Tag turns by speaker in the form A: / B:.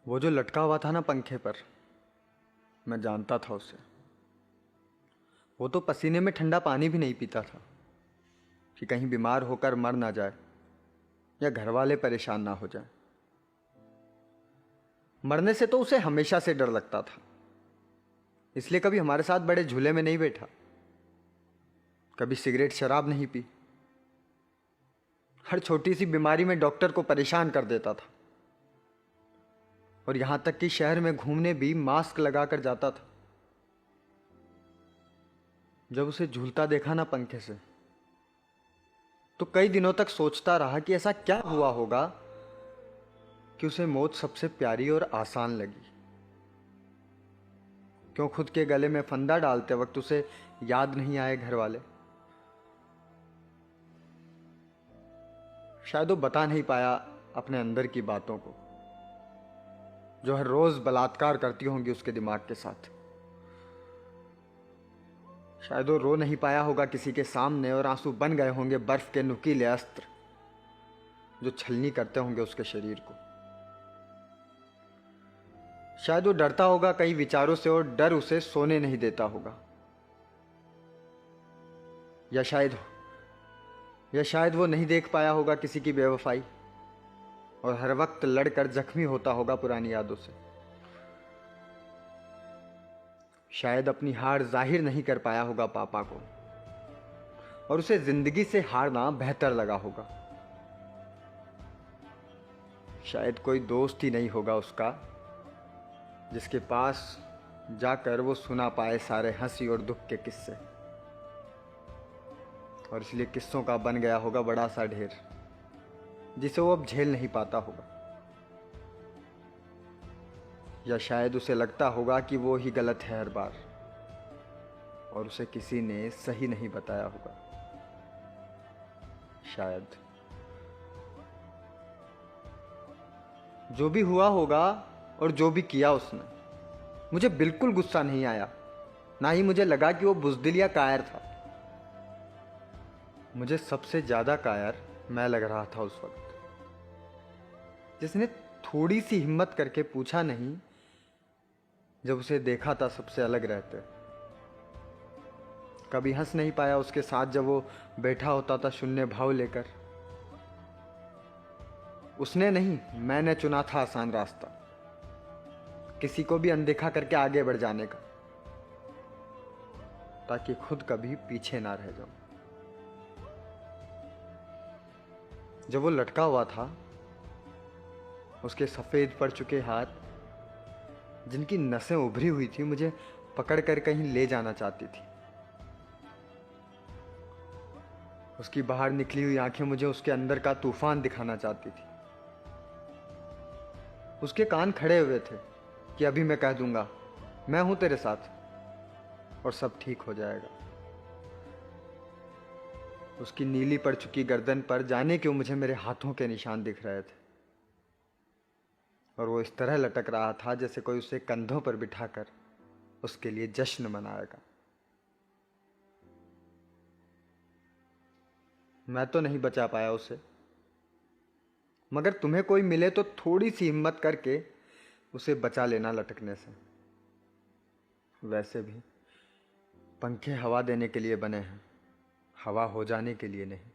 A: वो जो लटका हुआ था ना पंखे पर, मैं जानता था उसे। वो तो पसीने में ठंडा पानी भी नहीं पीता था कि कहीं बीमार होकर मर ना जाए या घर वाले परेशान ना हो जाए। मरने से तो उसे हमेशा से डर लगता था, इसलिए कभी हमारे साथ बड़े झूले में नहीं बैठा, कभी सिगरेट शराब नहीं पी, हर छोटी सी बीमारी में डॉक्टर को परेशान कर देता था और यहां तक कि शहर में घूमने भी मास्क लगाकर जाता था। जब उसे झूलता देखा ना पंखे से, तो कई दिनों तक सोचता रहा कि ऐसा क्या हुआ होगा कि उसे मौत सबसे प्यारी और आसान लगी। क्यों खुद के गले में फंदा डालते वक्त उसे याद नहीं आए घर वाले। शायद वो बता नहीं पाया अपने अंदर की बातों को, जो हर रोज बलात्कार करती होंगी उसके दिमाग के साथ। शायद वो रो नहीं पाया होगा किसी के सामने और आंसू बन गए होंगे बर्फ के नुकीले अस्त्र जो छलनी करते होंगे उसके शरीर को। शायद वो डरता होगा कई विचारों से और डर उसे सोने नहीं देता होगा। या शायद वो नहीं देख पाया होगा किसी की बेवफाई और हर वक्त लड़कर जख्मी होता होगा पुरानी यादों से। शायद अपनी हार जाहिर नहीं कर पाया होगा पापा को और उसे जिंदगी से हारना बेहतर लगा होगा। शायद कोई दोस्त ही नहीं होगा उसका जिसके पास जाकर वो सुना पाए सारे हंसी और दुख के किस्से, और इसलिए किस्सों का बन गया होगा बड़ा सा ढेर जिसे वो अब झेल नहीं पाता होगा। या शायद उसे लगता होगा कि वो ही गलत है हर बार और उसे किसी ने सही नहीं बताया होगा। शायद जो भी हुआ होगा और जो भी किया उसने, मुझे बिल्कुल गुस्सा नहीं आया, ना ही मुझे लगा कि वो बुज़दिल या कायर था। मुझे सबसे ज्यादा कायर मैं लग रहा था उस वक्त, जिसने थोड़ी सी हिम्मत करके पूछा नहीं जब उसे देखा था सबसे अलग रहते। कभी हंस नहीं पाया उसके साथ जब वो बैठा होता था शून्य भाव लेकर। उसने नहीं, मैंने चुना था आसान रास्ता, किसी को भी अनदेखा करके आगे बढ़ जाने का, ताकि खुद कभी पीछे ना रह जाऊं। जब वो लटका हुआ था, उसके सफेद पड़ चुके हाथ, जिनकी नसें उभरी हुई थी, मुझे पकड़कर कहीं ले जाना चाहती थी। उसकी बाहर निकली हुई आंखें मुझे उसके अंदर का तूफान दिखाना चाहती थी। उसके कान खड़े हुए थे कि अभी मैं कह दूंगा मैं हूं तेरे साथ और सब ठीक हो जाएगा। उसकी नीली पड़ चुकी गर्दन पर जाने क्यों मुझे मेरे हाथों के निशान दिख रहे थे और वो इस तरह लटक रहा था जैसे कोई उसे कंधों पर बिठाकर उसके लिए जश्न मनाएगा। मैं तो नहीं बचा पाया उसे, मगर तुम्हें कोई मिले तो थोड़ी सी हिम्मत करके उसे बचा लेना लटकने से। वैसे भी पंखे हवा देने के लिए बने हैं, हवा हो जाने के लिए नहीं।